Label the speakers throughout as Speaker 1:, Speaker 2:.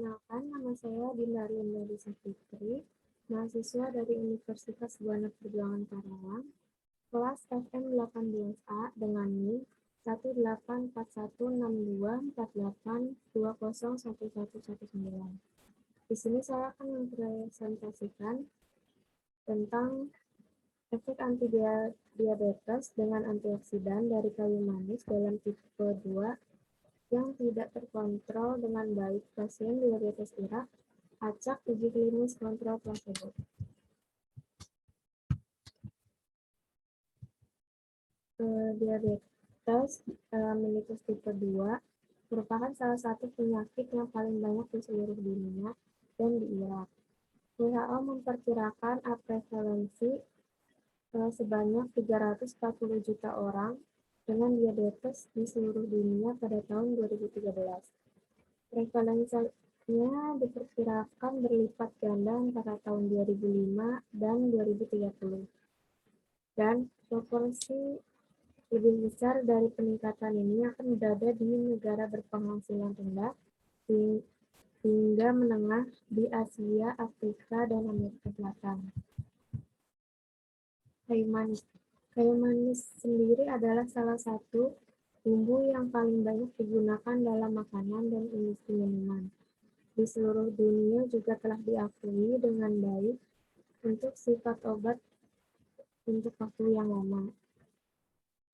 Speaker 1: Perkenalkan, nama saya Dinda Linda Disa Fitri, mahasiswa dari Universitas Buana Perjuangan Karawang, kelas FM 18A dengan NIM 184162482011119. Di sini saya akan mempresentasikan tentang efek antidiabetes dengan antioksidan dari kayu manis dalam tipe 2 yang tidak terkontrol dengan baik pasien diabetes Irak, acak uji klinis kontrol plasebo. Diabetes mellitus tipe 2 merupakan salah satu penyakit yang paling banyak di seluruh dunia dan di Irak. WHO memperkirakan prevalensi sebanyak 340 juta orang dengan diabetes di seluruh dunia pada tahun 2013. Prevalensinya diperkirakan berlipat ganda antara tahun 2005 dan 2030. Dan proporsi lebih besar dari peningkatan ini akan berada di negara berpenghasilan rendah hingga menengah di Asia, Afrika, dan Amerika Selatan. Kayu manis sendiri adalah salah satu bumbu yang paling banyak digunakan dalam makanan dan industri minuman. Di seluruh dunia juga telah diakui dengan baik untuk sifat obat untuk waktu yang lama.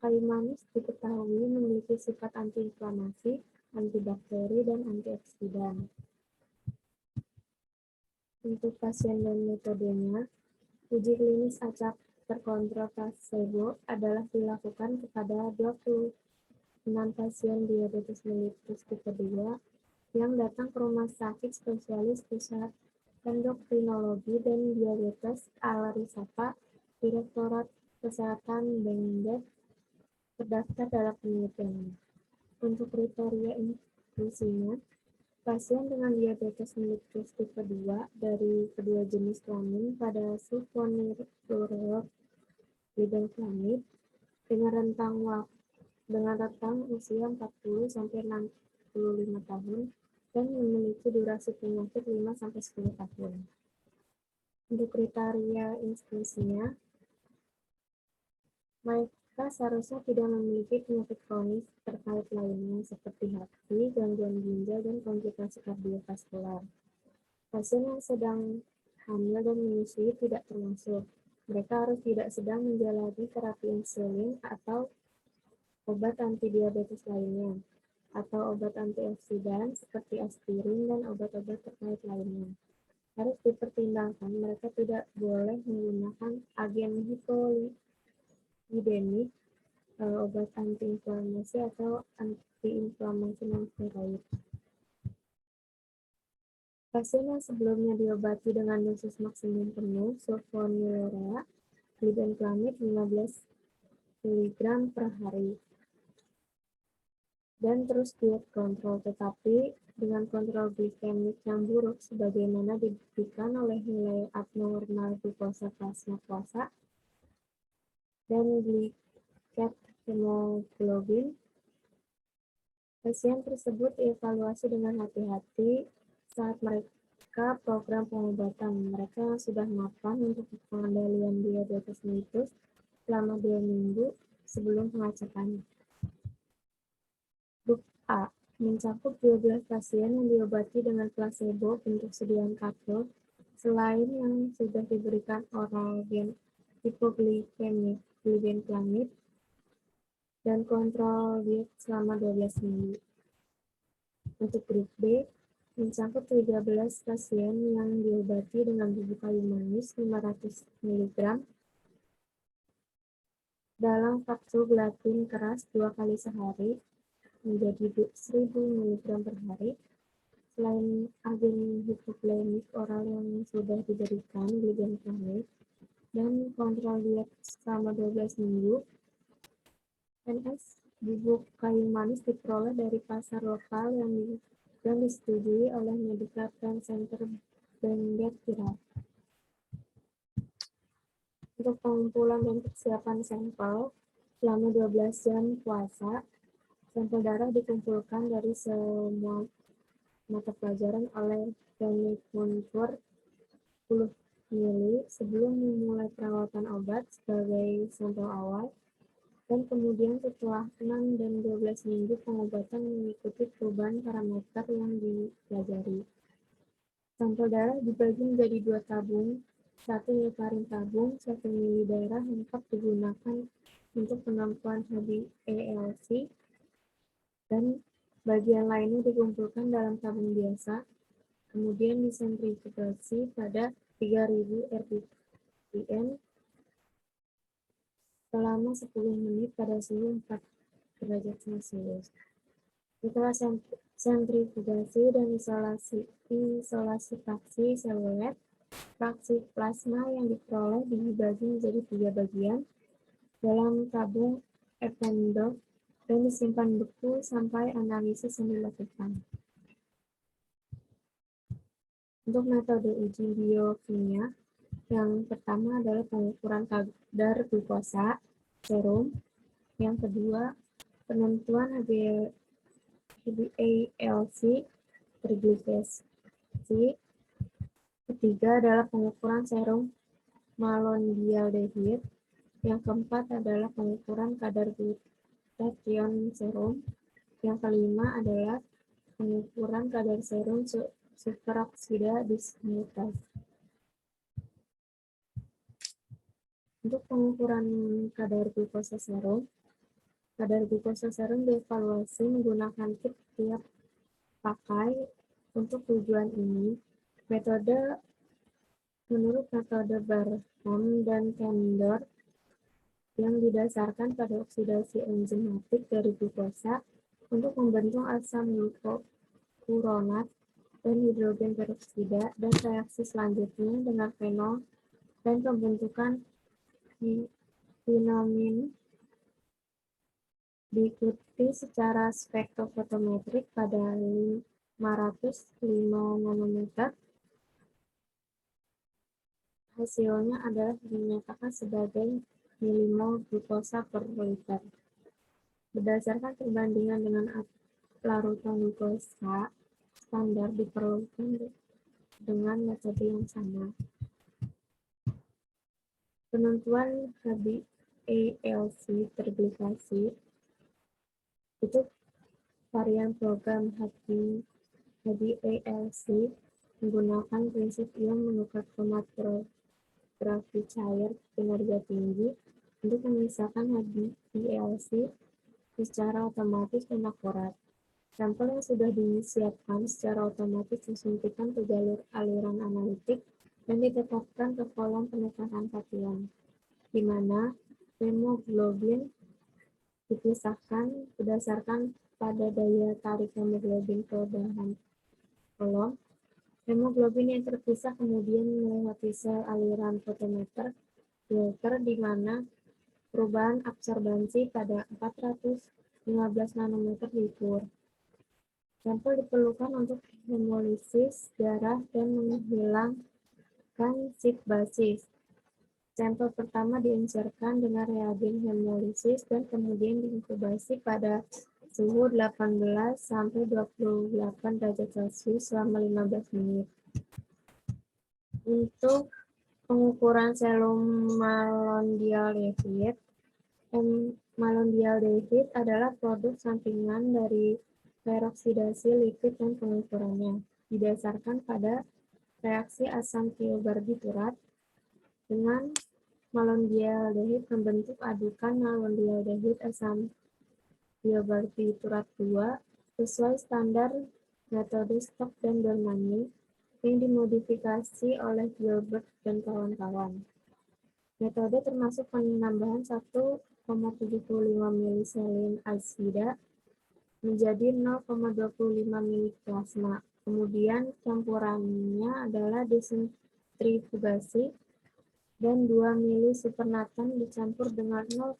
Speaker 1: Kayu manis diketahui memiliki sifat antiinflamasi, antibakteri, dan antioksidan. Untuk pasien dan metodenya, uji klinis acak terkontrol plasebo adalah dilakukan kepada 26 pasien diabetes mellitus tipe 2 yang datang ke rumah sakit spesialis pusat endokrinologi dan diabetes Al-Risata, Direktorat Kesehatan Bengdet, terdaftar dalam penelitian. Untuk kriteria inklusinya, pasien dengan diabetes mellitus tipe 2 dari kedua jenis kelamin pada sulfonylurea glibenclamide dengan rentang usia 40 sampai 65 tahun dan memiliki durasi penyakit 5 sampai 10 tahun. Untuk kriteria inklusinya, mereka seharusnya tidak memiliki penyakit kronis terkait lainnya seperti hati, gangguan ginjal, dan komplikasi kardiovaskular. Pasien yang sedang hamil dan menyusui tidak termasuk. Mereka harus tidak sedang menjalani terapi insulin atau obat antidiabetes lainnya, atau obat antioksidan seperti aspirin dan obat-obat terkait lainnya. Harus dipertimbangkan mereka tidak boleh menggunakan agen hipolipidemik, obat antiinflamasi atau antiinflamasi non-steroid. Pasien yang sebelumnya diobati dengan dosis maksimum penuh sulfonylurea glibenclamide 15 mg per hari dan terus diet kontrol, tetapi dengan kontrol glikemik yang buruk sebagaimana dibuktikan oleh nilai abnormal glukosa plasma puasa dan gliket hemoglobin. Pasien tersebut dievaluasi dengan hati-hati saat mereka program pengobatan. Mereka sudah mapan untuk pengendalian diabetes mellitus selama 2 minggu sebelum pengacakan. Grup A mencakup 12 pasien yang diobati dengan placebo bentuk sediaan kapsul selain yang sudah diberikan oral hipoglikemik glibenclamide dan kontrol diet selama 12 minggu. Untuk grup B mencakup 13 pasien yang diobati dengan bubuk kayu manis 500 mg dalam kapsul gelatin keras 2 kali sehari menjadi 1000 mg per hari. Selain agen hipoglikemik oral yang sudah diberikan glibenclamide dan kontrol diet selama 12 minggu, NS bubuk kayu manis diperoleh dari pasar lokal yang disetujui oleh Medical Trend Center Bengdet Irak. Untuk pengumpulan dan persiapan sampel, selama 12 jam puasa, sampel darah dikumpulkan dari semua mata pelajaran oleh Teknik Munfur 10 mili sebelum memulai perawatan obat sebagai sampel awal, dan kemudian setelah 6 dan 12 minggu pengobatan mengikuti perubahan parameter yang dipelajari. Sampel darah dibagi menjadi 2 tabung, 1 heparin tabung, 1 mili darah lengkap digunakan untuk penampungan HbA1c, dan bagian lainnya dikumpulkan dalam tabung biasa, kemudian disentrifugasi pada 3000 rpm selama 10 menit pada suhu 4 derajat Celcius. Setelah sentrifugasi dan isolasi fraksi seluler, fraksi plasma yang diperoleh dibagi menjadi 3 bagian dalam tabung Eppendorf dan disimpan beku sampai analisis yang dilakukan. Untuk metode uji biokimia, yang pertama adalah pengukuran kadar glukosa serum, yang kedua penentuan HbA1c terglikasi, ketiga adalah pengukuran serum malondialdehyde, yang keempat adalah pengukuran kadar glutathione serum, yang kelima adalah pengukuran kadar serum superoksida dismutase. Untuk pengukuran kadar glukosa serum dievaluasi menggunakan kit tiap pakai. Untuk tujuan ini, menurut metode Barham dan Kendor yang didasarkan pada oksidasi enzimatik dari glukosa untuk membentuk asam glukuronat dan hidrogen peroksida, dan reaksi selanjutnya dengan fenol dan pembentukan quinomin diikuti secara spektrofotometrik pada 505 nanometer. Hasilnya adalah dinyatakan sebagai milimol glukosa per liter. Berdasarkan perbandingan dengan larutan glukosa standar diperlukan dengan metode yang sama. Penentuan HbA1c terglikasi itu varian program HbA1c menggunakan prinsip ion menukar kromatografi cair kinerja tinggi untuk memisahkan HbA1c secara otomatis dan akurat. Sampel yang sudah disiapkan secara otomatis disuntikan ke jalur aliran analitik dan ditetapkan ke kolom penekanan kation, di mana hemoglobin dipisahkan berdasarkan pada daya tarik hemoglobin ke bahan kolom. Hemoglobin yang terpisah kemudian melewati sel aliran fotometer filter, di mana perubahan absorbansi pada 415 nanometer diukur. Sampel diperlukan untuk hemolisis darah dan menghilangkan sip basis. Sampel pertama diencerkan dengan reagen hemolisis dan kemudian diinkubasi pada suhu 18 sampai 28 derajat Celcius selama 15 menit. Untuk pengukuran serum malondialdehyde, malondialdehyde adalah produk sampingan dari peroksidasi lipid dan pengukurannya didasarkan pada reaksi asam tiobarbiturat dengan malondialdehyde membentuk adukan malondialdehyde asam tiobarbiturat 2 sesuai standar metode Stock dan Dormani yang dimodifikasi oleh Gilbert dan kawan-kawan. Metode termasuk penambahan 1,75 miliselin azida menjadi 0,25 mili plasma. Kemudian campurannya adalah desentrifugasi dan 2 mili supernatan dicampur dengan 0,5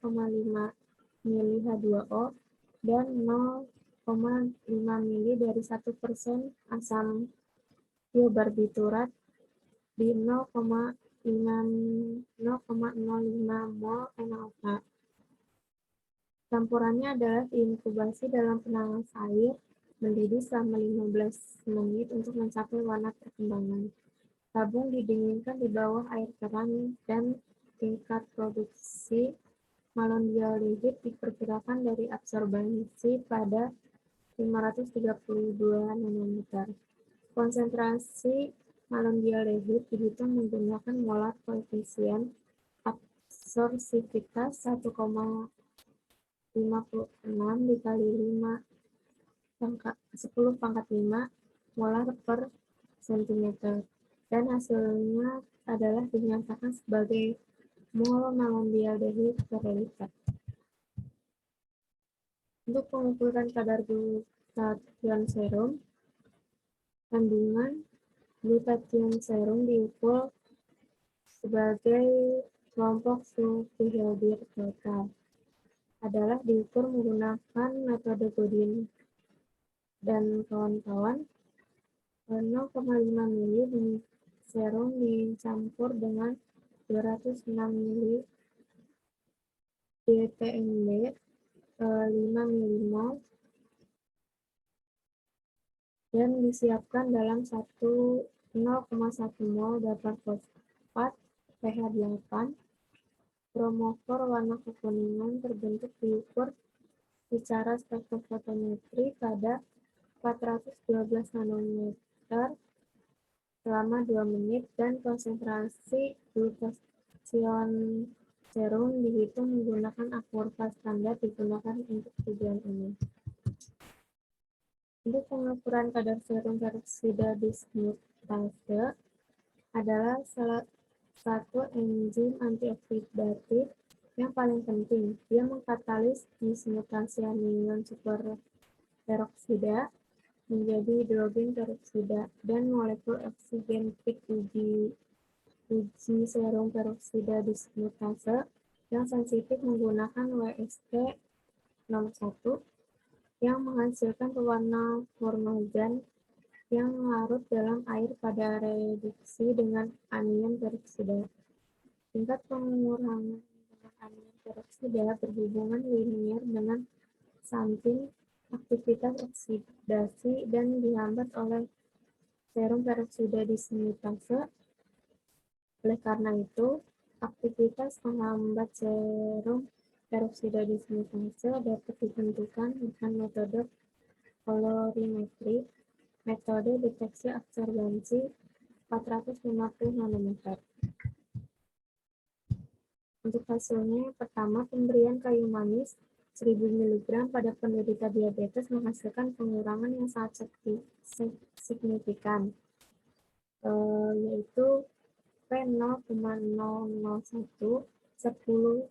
Speaker 1: mili H2O dan 0,5 mili dari 1% asam tiobarbiturat di 0,05 mol NaOH. Campurannya adalah diinkubasi dalam penanas air mendidih selama 15 menit untuk mencapai warna perkembangan. Tabung didinginkan di bawah air keran dan tingkat produksi malondialdehid diperkirakan dari absorbansi pada 532 nanometer. Konsentrasi malondialdehid dihitung menggunakan molar koefisien absorpsivitas 1,56 dikali 10 pangkat 5 molar per cm, dan hasilnya adalah dinyatakan sebagai mol malondialdehid per liter. Untuk pengukuran kadar glutathione serum, kandungan glutathione serum diukur sebagai kelompok Sulfihildir total adalah diukur menggunakan metode Godin dan kawan-kawan. 0,5 ml serum dicampur dengan 206 ml DTMB 5 mmol dan disiapkan dalam 0,1 mol dapur fosfat pH 8. Kromofor warna kekuningan terbentuk diukur secara spektrofotometri pada 412 nanometer selama 2 menit, dan konsentrasi glutathione serum dihitung menggunakan kurva standar digunakan untuk tujuan ini. Untuk pengukuran kadar serum peroksida dismutase adalah salah satu enzim antioksidatif yang paling penting. Dia mengkatalis dismutasi anion superperoksida menjadi hidrogen peroksida, dan molekul oksigen peak uji serum peroksida dismutase yang sensitif menggunakan WST nomor 1 yang menghasilkan pewarna formaldehyde yang larut dalam air pada reduksi dengan anion peroksida. Tingkat pengurangan dengan anion peroksida berhubungan linier dengan samping aktivitas oksidasi dan dihambat oleh serum peroksida dismutase. Oleh karena itu, aktivitas penghambat serum peroksida dismutase dapat ditentukan dengan metode kolorimetri, metode deteksi absorbansi 450 nanometer. Untuk hasilnya, yang pertama, pemberian kayu manis 1000 mg pada penderita diabetes menghasilkan pengurangan yang sangat signifikan, yaitu P0,001 10,12%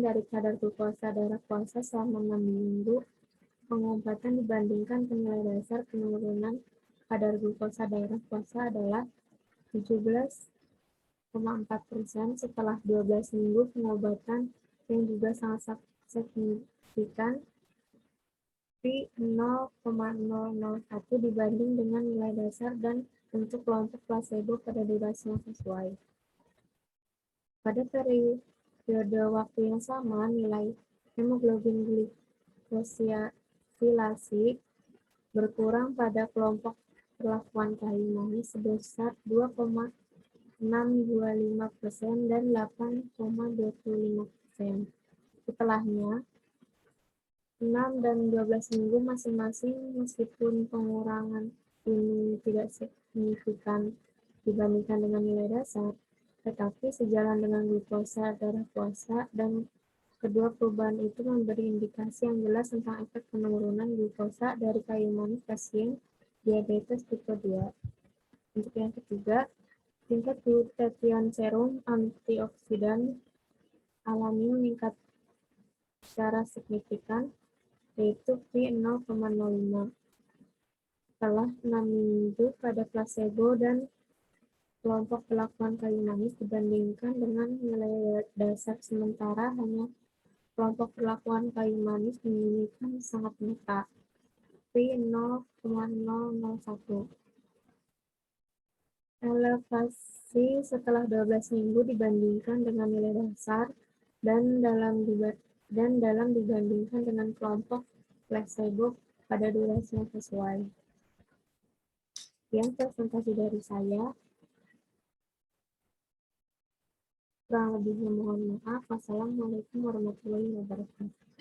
Speaker 1: dari kadar glukosa darah puasa selama 6 minggu pengobatan dibandingkan nilai dasar penurunan kadar glukosa darah puasa adalah 17,4% setelah 12 minggu pengobatan, yang juga sangat signifikan P0,001 dibanding dengan nilai dasar dan untuk kelompok placebo pada durasi yang sesuai. Pada periode waktu yang sama, nilai hemoglobin glikosilasi berkurang pada kelompok perlakuan kayu manis sebesar 2,625% dan 8,25%. Setelahnya, 6 dan 12 minggu masing-masing, meskipun pengurangan ini tidak signifikan dibandingkan dengan nilai dasar, tetapi sejalan dengan glukosa darah puasa, dan kedua perubahan itu memberi indikasi yang jelas tentang efek penurunan glukosa dari kayu manis pasien diabetes tipe 2. Untuk yang ketiga, tingkat glutathione serum antioksidan alami meningkat secara signifikan, yaitu P0,05 setelah 6 minggu pada placebo dan kelompok perlakuan kayu manis dibandingkan dengan nilai dasar, sementara hanya kelompok perlakuan kayu manis menunjukkan sangat nyata P0,001. Elevasi setelah 12 minggu dibandingkan dengan nilai dasar dan dalam dibandingkan dengan kelompok fleksibel pada durasi yang sesuai. Yang presentasi dari saya. Kurang lebihnya mohon maaf. Wassalamualaikum warahmatullahi wabarakatuh.